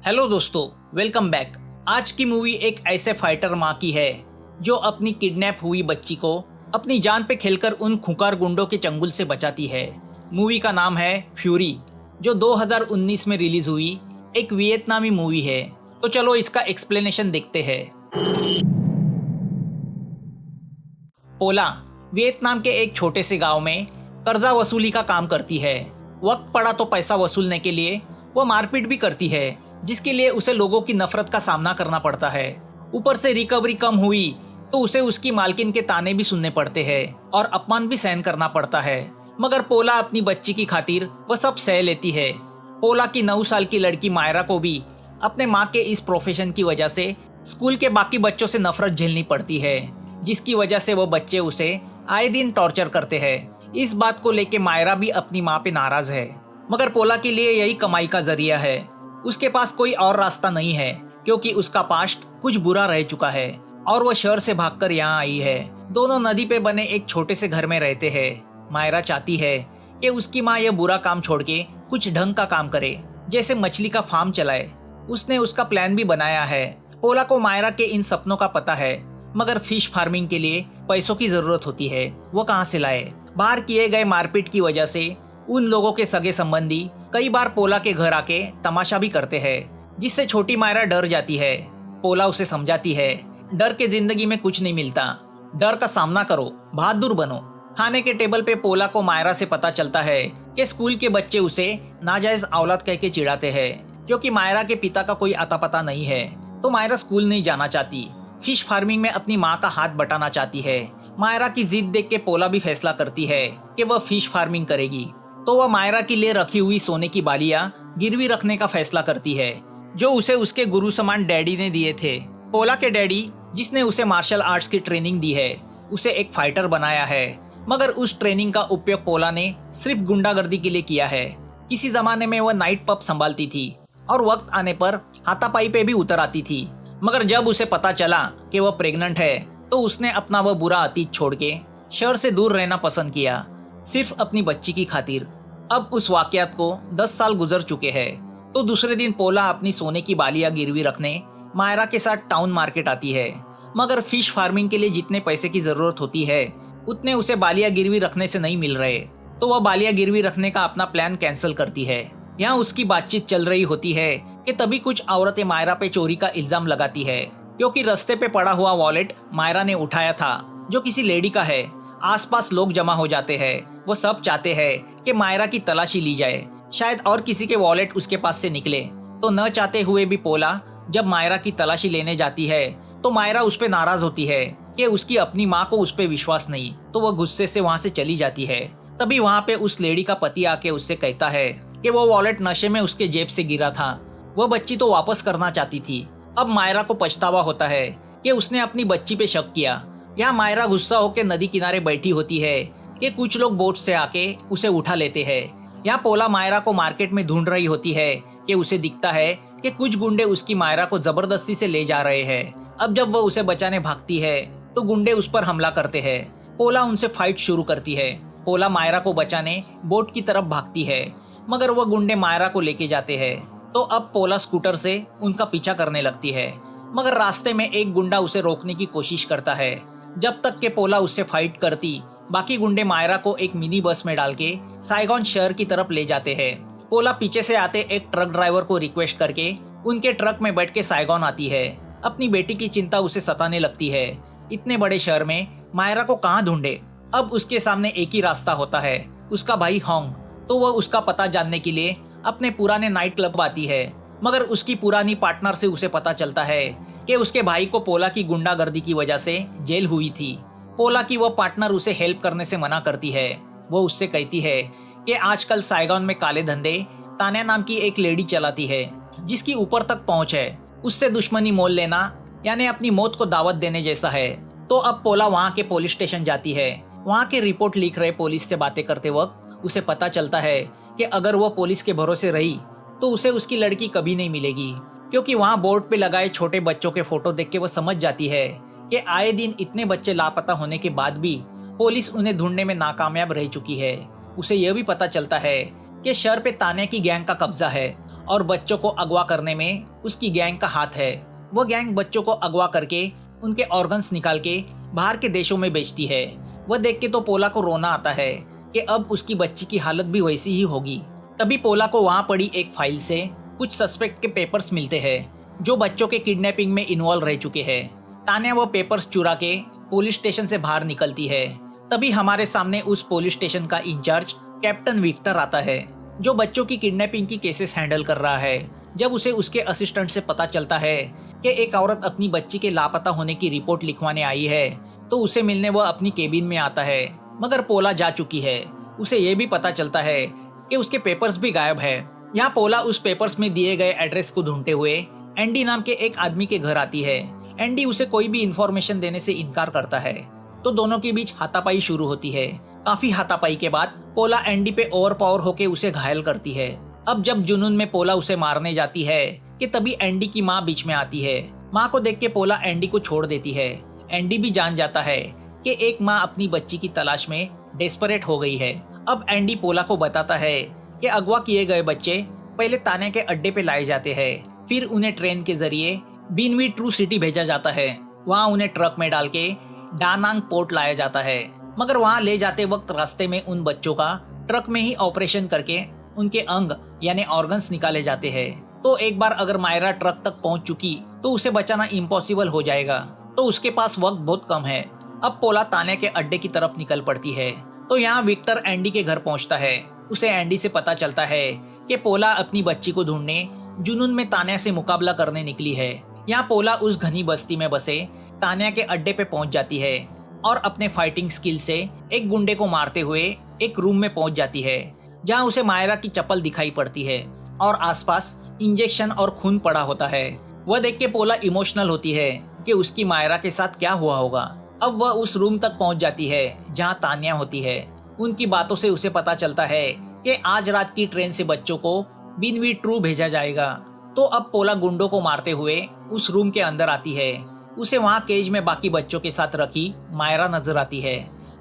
Hello दोस्तों, welcome back. आज की मूवी एक ऐसे फाइटर माँ की है जो अपनी किडनैप हुई बच्ची को अपनी जान पे खेलकर उन खुंखार गुंडों के चंगुल से बचाती है। मूवी का नाम है फ्यूरी, जो 2019 में रिलीज हुई एक वियतनामी मूवी है। तो चलो इसका एक्सप्लेनेशन देखते हैं। पोला वियतनाम के एक छोटे से गांव में कर्जा वसूली का काम करती है। वक्त पड़ा तो पैसा वसूलने के लिए वो मारपीट भी करती है, जिसके लिए उसे लोगों की नफरत का सामना करना पड़ता है। ऊपर से रिकवरी कम हुई तो उसे उसकी मालकिन के ताने भी सुनने पड़ते हैं और अपमान भी सहन करना पड़ता है। मगर पोला अपनी बच्ची की खातिर वह सब सह लेती है। पोला की 9 साल की लड़की मायरा को भी अपने माँ के इस प्रोफेशन की वजह से स्कूल के बाकी बच्चों से नफरत झेलनी पड़ती है, जिसकी वजह से वो बच्चे उसे आए दिन टॉर्चर करते हैं। इस बात को लेके मायरा भी अपनी माँ पे नाराज है, मगर पोला के लिए यही कमाई का जरिया है। उसके पास कोई और रास्ता नहीं है, क्योंकि उसका पास्ट कुछ बुरा रह चुका है और वह शहर से भागकर यहाँ आई है। दोनों नदी पे बने एक छोटे से घर में रहते हैं। मायरा चाहती है कि उसकी माँ यह बुरा काम छोड़ के कुछ ढंग का काम करे, जैसे मछली का फार्म चलाए। उसने उसका प्लान भी बनाया है। पोला को मायरा के इन सपनों का पता है, मगर फिश फार्मिंग के लिए पैसों की जरूरत होती है। वो कहाँ से लाए? बाहर किए गए मारपीट की वजह से उन लोगों के सगे संबंधी कई बार पोला के घर आके तमाशा भी करते हैं, जिससे छोटी मायरा डर जाती है। पोला उसे समझाती है, डर के जिंदगी में कुछ नहीं मिलता, डर का सामना करो, बहादुर बनो। खाने के टेबल पे पोला को मायरा से पता चलता है कि स्कूल के बच्चे उसे नाजायज औलाद कह के चिढ़ाते हैं, क्योंकि मायरा के पिता का कोई अता पता नहीं है। तो मायरा स्कूल नहीं जाना चाहती, फिश फार्मिंग में अपनी माँ का हाथ बटाना चाहती है। मायरा की जिद देख के पोला भी फैसला करती है कि वह फिश फार्मिंग करेगी। तो वह मायरा के लिए रखी हुई सोने की बालियां गिरवी रखने का फैसला करती है, जो उसे उसके गुरु समान डैडी ने दिए थे। पोला के डैडी, जिसने उसे मार्शल आर्ट्स की ट्रेनिंग दी है, उसे एक फाइटर बनाया है। मगर उस ट्रेनिंग का उपयोग पोला ने सिर्फ गुंडागर्दी के लिए किया है। किसी जमाने में वह नाइट पब संभालती थी और वक्त आने पर हाथापाई पे भी उतर आती थी। मगर जब उसे पता चला कि वह प्रेग्नेंट है, तो उसने अपना वह बुरा अतीत छोड़ के शहर से दूर रहना पसंद किया, सिर्फ अपनी बच्ची की खातिर। अब उस वाकयात को 10 साल गुजर चुके हैं। तो दूसरे दिन पोला अपनी सोने की बालियां गिरवी रखने मायरा के साथ टाउन मार्केट आती है। मगर फिश फार्मिंग के लिए जितने पैसे की जरूरत होती है, उतने उसे बालियां गिरवी रखने से नहीं मिल रहे। तो वह बालियां गिरवी रखने का अपना प्लान कैंसिल करती है। यहाँ उसकी बातचीत चल रही होती है कि तभी कुछ औरतें मायरा पे चोरी का इल्जाम लगाती है, क्योंकि रास्ते पे पड़ा हुआ वॉलेट मायरा ने उठाया था, जो किसी लेडी का है। आसपास लोग जमा हो जाते हैं। वो सब चाहते हैं कि मायरा की तलाशी ली जाए, शायद और किसी के वॉलेट उसके पास से निकले। तो न चाहते हुए भी पोला जब मायरा की तलाशी लेने जाती है, तो मायरा उस पे नाराज होती है कि उसकी अपनी माँ को उस पे विश्वास नहीं। तो वह गुस्से से वहाँ से चली जाती है। तभी वहाँ पे उस लेडी का पति आके उससे कहता है कि वो वॉलेट नशे में उसके जेब से गिरा था। वह बच्ची तो वापस करना चाहती थी। अब मायरा को पछतावा होता है कि उसने अपनी बच्ची पे शक किया। यहाँ मायरा गुस्सा होकर नदी किनारे बैठी होती है कि कुछ लोग बोट से आके उसे उठा लेते हैं। यहाँ पोला मायरा को मार्केट में ढूंढ रही होती है कि उसे दिखता है कि कुछ गुंडे उसकी मायरा को जबरदस्ती से ले जा रहे हैं। अब जब वह उसे बचाने भागती है, तो गुंडे उस पर हमला करते हैं। पोला उनसे फाइट शुरू करती है। पोला मायरा को बचाने बोट की तरफ भागती है, मगर वह गुंडे मायरा को लेके जाते हैं। तो अब पोला स्कूटर से उनका पीछा करने लगती है, मगर रास्ते में एक गुंडा उसे रोकने की कोशिश करता है। जब तक के पोला उससे फाइट करती, बाकी गुंडे मायरा को एक मिनी बस में डाल के साइगॉन शहर की तरफ ले जाते हैं। पोला पीछे से आते एक ट्रक ड्राइवर को रिक्वेस्ट करके उनके ट्रक में बैठ के साइगॉन आती है। अपनी बेटी की चिंता उसे सताने लगती है। इतने बड़े शहर में मायरा को कहाँ ढूंढे? अब उसके सामने एक ही रास्ता होता है, उसका भाई होंग। तो वह उसका पता जानने के लिए अपने पुराने नाइट क्लब आती है। मगर उसकी पुरानी पार्टनर से उसे पता चलता है कि उसके भाई को पोला की गुंडागर्दी की वजह से जेल हुई थी। पोला की वो पार्टनर उसे हेल्प करने से मना करती है। वो उससे कहती है कि आजकल साइगॉन में काले धंधे तान्या नाम की एक लेडी चलाती है, जिसकी ऊपर तक पहुंच है। उससे दुश्मनी मोल लेना यानी अपनी मौत को दावत देने जैसा है। तो अब पोला वहाँ के पुलिस स्टेशन जाती है। वहाँ के रिपोर्ट लिख रहे पुलिस से बातें करते वक्त उसे पता चलता है कि अगर वो पुलिस के भरोसे रही तो उसे उसकी लड़की कभी नहीं मिलेगी, क्योंकि वहाँ बोर्ड पे लगाए छोटे बच्चों के फोटो देख के वो समझ जाती है कि आए दिन इतने बच्चे लापता होने के बाद भी पुलिस उन्हें ढूंढने में नाकामयाब रह चुकी है। उसे यह भी पता चलता है कि शहर पे तान्या की गैंग का कब्जा है और बच्चों को अगवा करने में उसकी गैंग का हाथ है। वो गैंग बच्चों को अगवा करके उनके ऑर्गन्स निकाल के बाहर के देशों में बेचती है। वह देख के तो पोला को रोना आता है कि अब उसकी बच्ची की हालत भी वैसी ही होगी। तभी पोला को वहाँ पड़ी एक फाइल से कुछ सस्पेक्ट के पेपर्स मिलते हैं जो बच्चों के किडनैपिंग में इन्वॉल्व रह चुके हैं। तान्या वो पेपर्स चुरा के पुलिस स्टेशन से बाहर निकलती है। तभी हमारे सामने उस पुलिस स्टेशन का इंचार्ज कैप्टन विक्टर आता है जो बच्चों की किडनैपिंग की केसेस हैंडल कर रहा है। जब उसे उसके असिस्टेंट से पता चलता है कि एक औरत अपनी बच्ची के लापता होने की रिपोर्ट लिखवाने आई है तो उसे मिलने वह अपनी केबिन में आता है, मगर पोला जा चुकी है। उसे ये भी पता चलता है कि उसके पेपर्स भी गायब है। यहाँ पोला उस पेपर्स में दिए गए एड्रेस को ढूंढते हुए एंडी नाम के एक आदमी के घर आती है। एंडी उसे कोई भी इंफॉर्मेशन देने से इनकार करता है तो दोनों के बीच हाथापाई शुरू होती है। काफी हाथापाई के बाद पोला एंडी पे ओवर पावर होके उसे घायल करती है। अब जब जुनून में पोला उसे मारने जाती है कि तभी एंडी की माँ बीच में आती है। माँ को देख के पोला एंडी को छोड़ देती है। एंडी भी जान जाता है कि एक माँ अपनी बच्ची की तलाश में डेस्परेट हो गई है। अब एंडी पोला को बताता है कि अगवा किए गए बच्चे पहले तान्या के अड्डे पे लाए जाते हैं, फिर उन्हें ट्रेन के जरिए बीनवी ट्रू सिटी भेजा जाता है। वहाँ उन्हें ट्रक में डाल के डानांग पोर्ट लाया जाता है, मगर वहाँ ले जाते वक्त रास्ते में उन बच्चों का ट्रक में ही ऑपरेशन करके उनके अंग यानी ऑर्गन्स निकाले जाते हैं। तो एक बार अगर मायरा ट्रक तक पहुँच चुकी तो उसे बचाना इम्पॉसिबल हो जाएगा, तो उसके पास वक्त बहुत कम है। अब पोला तान्या के अड्डे की तरफ निकल पड़ती है। तो यहाँ विक्टर एंडी के घर पहुँचता है। उसे एंडी से पता चलता है कि पोला अपनी बच्ची को ढूंढने जुनून में तान्या से मुकाबला करने निकली है। यहाँ पोला उस घनी बस्ती में बसे तान्या के अड्डे पे पहुंच जाती है और अपने फाइटिंग स्किल से एक गुंडे को मारते हुए एक रूम में पहुंच जाती है जहां उसे मायरा की चप्पल दिखाई पड़ती है और आसपास इंजेक्शन और खून पड़ा होता है। वह देख के पोला इमोशनल होती है कि उसकी मायरा के साथ क्या हुआ होगा। अब वह उस रूम तक पहुंच जाती है जहां तान्या होती है। उनकी बातों से उसे पता चलता है कि आज रात की ट्रेन से बच्चों को बीनवी ट्रू भेजा जाएगा। तो अब पोला गुंडों को मारते हुए उस रूम के अंदर आती है। उसे वहाँ केज में बाकी बच्चों के साथ रखी मायरा नजर आती है।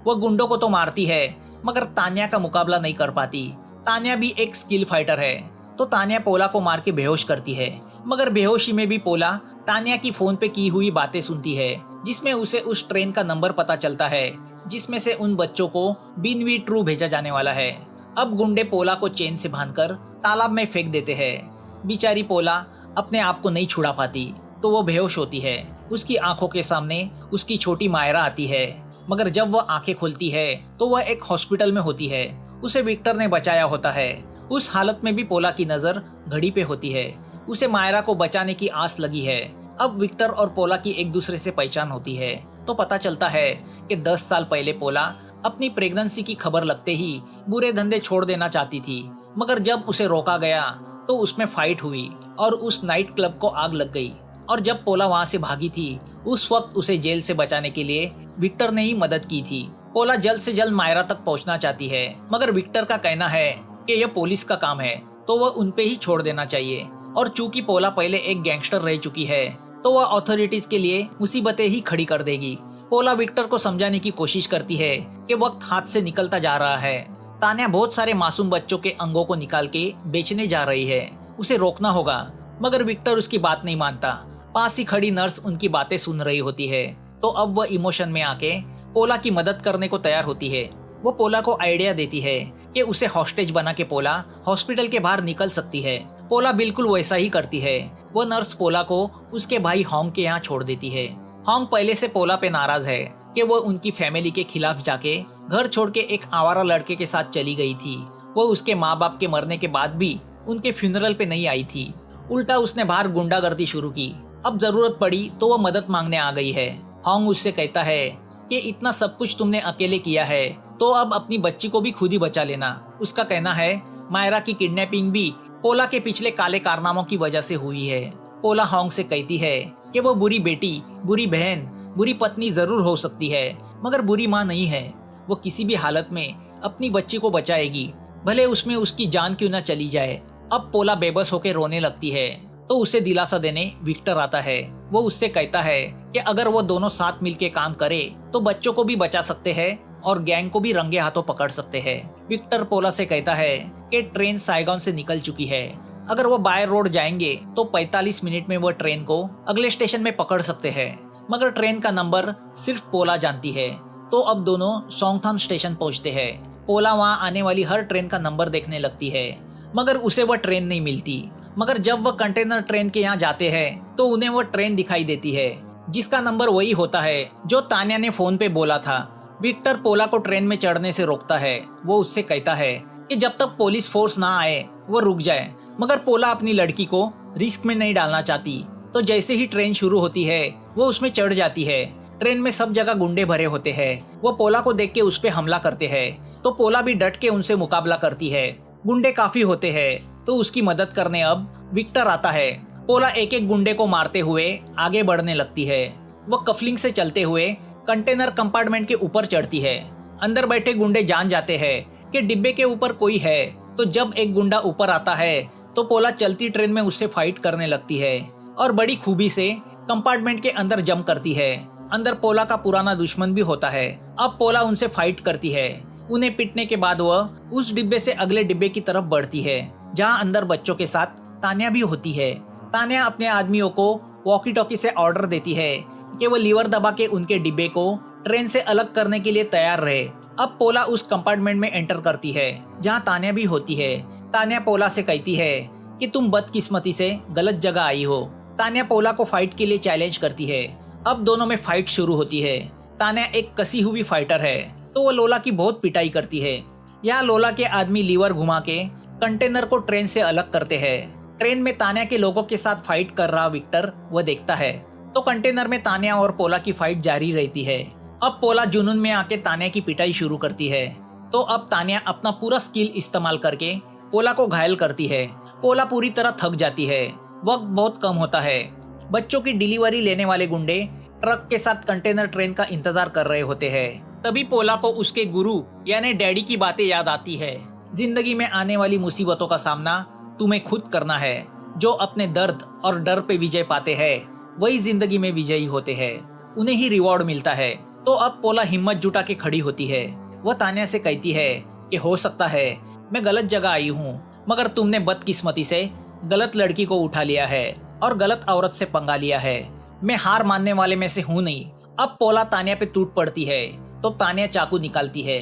वह गुंडों को तो मारती है मगर तान्या का मुकाबला नहीं कर पाती। तान्या भी एक स्किल फाइटर है तो तान्या पोला को मार के बेहोश करती है, मगर बेहोशी में भी पोला तान्या की फोन पे की हुई बातें सुनती है जिसमें उसे उस ट्रेन का नंबर पता चलता है जिसमें से उन बच्चों को बीनवी ट्रू भेजा जाने वाला है। अब गुंडे पोला को चेन से बांधकर तालाब में फेंक देते हैं। बेचारी पोला अपने आप को नहीं छुड़ा पाती तो वो बेहोश होती है। उसकी आंखों के सामने उसकी छोटी मायरा आती है, मगर जब वह आंखें खोलती है तो वह एक हॉस्पिटल में होती है। उसे विक्टर ने बचाया होता है। उस हालत में भी पोला की नजर घड़ी पे होती है। उसे मायरा को बचाने की आस लगी है। अब विक्टर और पोला की एक दूसरे से पहचान होती है तो पता चलता है कि 10 साल पहले पोला अपनी प्रेगनेंसी की खबर लगते ही बुरे धंधे छोड़ देना चाहती थी, मगर जब उसे रोका गया तो उसमें फाइट हुई और उस नाइट क्लब को आग लग गई। और जब पोला वहां से भागी थी उस वक्त उसे जेल से बचाने के लिए विक्टर ने ही मदद की थी। पोला जल्द से जल्द मायरा तक पहुंचना चाहती है, मगर विक्टर का कहना है कि यह पुलिस का काम है तो वह उन पे ही छोड़ देना चाहिए। और चूंकि पोला पहले एक गैंगस्टर रह चुकी है तो वह अथॉरिटीज के लिए मुसीबतें ही खड़ी कर देगी। पोला विक्टर को समझाने की कोशिश करती है कि वक्त हाथ से निकलता जा रहा है। तान्या बहुत सारे मासूम बच्चों के अंगों को निकाल के बेचने जा रही है, उसे रोकना होगा, मगर विक्टर उसकी बात नहीं मानता। पास ही खड़ी नर्स उनकी बातें सुन रही होती है तो अब वह इमोशन में आके पोला की मदद करने को तैयार होती है। वो पोला को आइडिया देती है कि उसे हॉस्टेज बना के पोला हॉस्पिटल के बाहर निकल सकती है। पोला बिल्कुल वैसा ही करती है। वो नर्स पोला को उसके भाई होंग के यहाँ छोड़ देती है। होंग पहले से पोला पे नाराज है कि वो उनकी फैमिली के खिलाफ जाके घर छोड़ के एक आवारा लड़के के साथ चली गई थी। वो उसके माँ बाप के मरने के बाद भी उनके फ्यूनरल पे नहीं आई थी। उल्टा उसने बाहर गुंडागर्दी शुरू की। अब जरूरत पड़ी तो वह मदद मांगने आ गई है। होंग उससे कहता है कि इतना सब कुछ तुमने अकेले किया है तो अब अपनी बच्ची को भी खुद ही बचा लेना। उसका कहना है मायरा की किडनैपिंग भी पोला के पिछले काले कारनामों की वजह से हुई है। पोला होंग से कहती है कि वो बुरी बेटी, बुरी बहन, बुरी पत्नी जरूर हो सकती है मगर बुरी माँ नहीं है। वो किसी भी हालत में अपनी बच्ची को बचाएगी, भले उसमें उसकी जान क्यों न चली जाए। अब पोला बेबस होकर रोने लगती है तो उसे दिलासा देने विक्टर आता है। वो उससे कहता है कि अगर वो दोनों साथ मिलके काम करे तो बच्चों को भी बचा सकते हैं और गैंग को भी रंगे हाथों पकड़ सकते हैं। विक्टर पोला से कहता है कि ट्रेन साइगॉन से निकल चुकी है, अगर वो बाय रोड जाएंगे तो 45 मिनट में वो ट्रेन को अगले स्टेशन में पकड़ सकते हैं। मगर ट्रेन का नंबर सिर्फ पोला जानती है। तो अब दोनों सोंगथाम स्टेशन पहुंचते हैं। पोला वहां आने वाली हर ट्रेन का नंबर देखने लगती है, मगर उसे वह ट्रेन नहीं मिलती। मगर जब वह कंटेनर ट्रेन के यहाँ जाते हैं तो उन्हें वह ट्रेन दिखाई देती है, जिसका नंबर वही होता है जो तान्या ने फोन पे बोला था। विक्टर पोला को ट्रेन में चढ़ने से रोकता है। वो उससे कहता है कि जब तक पुलिस फोर्स ना आए वो रुक जाए, मगर पोला अपनी लड़की को रिस्क में नहीं डालना चाहती। तो जैसे ही ट्रेन शुरू होती है वो उसमें चढ़ जाती है। ट्रेन में सब जगह गुंडे भरे होते हैं। वो पोला को देख के उस पे हमला करते हैं, तो पोला भी डट के उनसे मुकाबला करती है। गुंडे काफी होते हैं तो उसकी मदद करने अब विक्टर आता है। पोला एक एक गुंडे को मारते हुए आगे बढ़ने लगती है। वो कफलिंग से चलते हुए कंटेनर कंपार्टमेंट के ऊपर चढ़ती है। अंदर बैठे गुंडे जान जाते हैं कि डिब्बे के ऊपर कोई है। तो जब एक गुंडा ऊपर आता है तो पोला चलती ट्रेन में उससे फाइट करने लगती है और बड़ी खूबी से कंपार्टमेंट के अंदर जंप करती है। अंदर पोला का पुराना दुश्मन भी होता है। अब पोला उनसे फाइट करती है। उन्हें पीटने के बाद वह उस डिब्बे से अगले डिब्बे की तरफ बढ़ती है, जहां अंदर बच्चों के साथ तान्या भी होती है। तान्या अपने आदमियों को वॉकी टॉकी से ऑर्डर देती है कि वो लीवर दबा के उनके डिब्बे को ट्रेन से अलग करने के लिए तैयार रहे। अब पोला उस कंपार्टमेंट में एंटर करती है जहां तान्या भी होती है। तान्या पोला से कहती है कि तुम बदकिस्मती से गलत जगह आई हो। तान्या पोला को फाइट के लिए चैलेंज करती है। अब दोनों में फाइट शुरू होती है। तान्या एक कसी हुई फाइटर है, तो वो लोला की बहुत पिटाई करती है। यहाँ लोला के आदमी लीवर घुमा के कंटेनर को ट्रेन से अलग करते हैं। ट्रेन में तान्या के लोगों के साथ फाइट कर रहा विक्टर वो देखता है, तो कंटेनर में तान्या और पोला की फाइट जारी रहती है। अब पोला जुनून में आके तान्या की पिटाई शुरू करती है। तो अब तान्या अपना पूरा स्किल इस्तेमाल करके पोला को घायल करती है। पोला पूरी तरह थक जाती है। वक्त बहुत कम होता है। बच्चों की डिलीवरी लेने वाले गुंडे ट्रक के साथ कंटेनर ट्रेन का इंतजार कर रहे होते हैं। तभी पोला को उसके गुरु यानी डैडी की बातें याद आती है। जिंदगी में आने वाली मुसीबतों का सामना तुम्हें खुद करना है। जो अपने दर्द और डर पे विजय पाते हैं वही जिंदगी में विजयी होते हैं, उन्हें ही रिवॉर्ड मिलता है। तो अब पोला हिम्मत जुटा के खड़ी होती है। वह तान्या से कहती है कि हो सकता है मैं गलत जगह आई हूँ, मगर तुमने बदकिस्मती से गलत लड़की को उठा लिया है और गलत औरत से पंगा लिया है। मैं हार मानने वाले में से हूँ नहीं। अब पोला तान्या पे टूट पड़ती है तो तान्या चाकू निकालती है,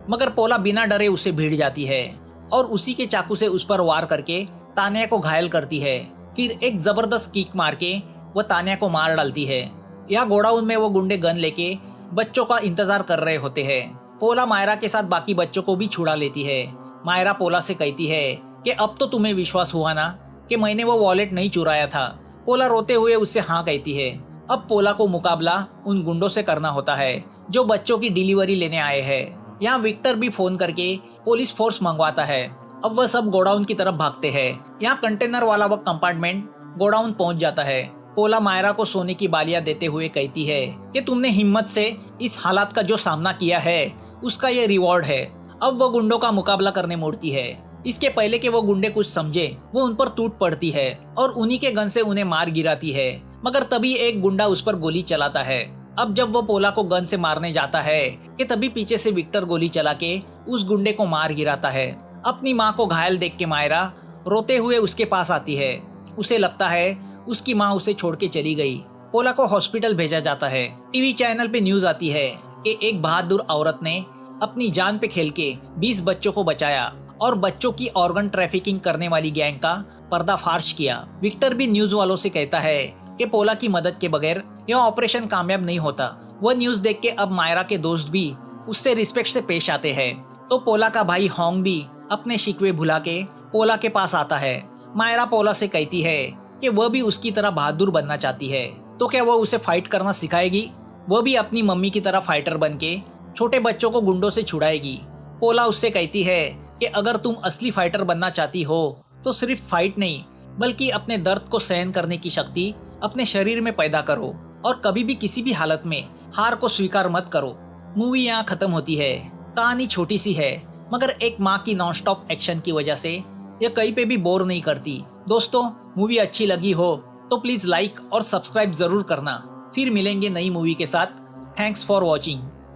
मगर पोला बिना डरे उसे भीड़ जाती है और उसी के चाकू से उस पर वार करके तान्या को घायल करती है। फिर एक जबरदस्त किक मार के वह तान्या को मार डालती है। यहाँ गोडाउन में वो गुंडे गन लेके बच्चों का इंतजार कर रहे होते हैं। पोला मायरा के साथ बाकी बच्चों को भी छुड़ा लेती है। मायरा पोला से कहती है कि अब तो तुम्हें विश्वास हुआ ना कि मैंने वो वॉलेट नहीं चुराया था। पोला रोते हुए उससे हाँ कहती है। अब पोला को मुकाबला उन गुंडों से करना होता है जो बच्चों की डिलीवरी लेने आए हैं। यहाँ विक्टर भी फोन करके पुलिस फोर्स मंगवाता है। अब वह सब गोडाउन की तरफ भागते हैं। यहाँ कंटेनर वाला वह कंपार्टमेंट गोडाउन पहुंच जाता है। पोला मायरा को सोने की बालियां देते हुए कहती है कि तुमने हिम्मत से इस हालात का जो सामना किया है उसका ये रिवॉर्ड है। अब वो गुंडों का मुकाबला करने मुड़ती है। इसके पहले कि वो गुंडे कुछ समझे वो उन पर टूट पड़ती है और उन्हीं के गन से उन्हें मार गिराती है। मगर तभी एक गुंडा उस पर गोली चलाता है। अब जब वो पोला को गन से मारने जाता है कि तभी पीछे से विक्टर गोली चला के उस गुंडे को मार गिराता है। अपनी माँ को घायल देख के मायरा रोते हुए उसके पास आती है। उसे लगता है उसकी माँ उसे छोड़ के चली गई। पोला को हॉस्पिटल भेजा जाता है। टीवी चैनल पे न्यूज आती है कि एक बहादुर औरत ने अपनी जान पे खेल के 20 बच्चों को बचाया और बच्चों की ऑर्गन ट्रैफिकिंग करने वाली गैंग का पर्दाफाश किया। विक्टर भी न्यूज वालों से कहता है कि पोला की मदद के बगैर यह ऑपरेशन कामयाब नहीं होता। वह न्यूज देख के अब मायरा के दोस्त भी उससे रिस्पेक्ट से पेश आते हैं। तो पोला का भाई होंग भी अपने शिकवे भुला के पोला के पास आता है। मायरा पोला से कहती है कि वह भी उसकी तरह बहादुर बनना चाहती है, तो क्या वह उसे फाइट करना सिखाएगी। वह भी अपनी मम्मी की तरह फाइटर बन के छोटे बच्चों को गुंडों से छुड़ाएगी। पोला उससे कहती है कि अगर तुम असली फाइटर बनना चाहती हो तो सिर्फ फाइट नहीं बल्कि अपने दर्द को सहन करने की शक्ति अपने शरीर में पैदा करो और कभी भी किसी भी हालत में हार को स्वीकार मत करो। मूवी यहाँ खत्म होती है। कहानी छोटी सी है मगर एक माँ की नॉनस्टॉप एक्शन की वजह से यह कहीं पे भी बोर नहीं करती। दोस्तों, मूवी अच्छी लगी हो तो प्लीज लाइक और सब्सक्राइब जरूर करना। फिर मिलेंगे नई मूवी के साथ। Thanks for watching.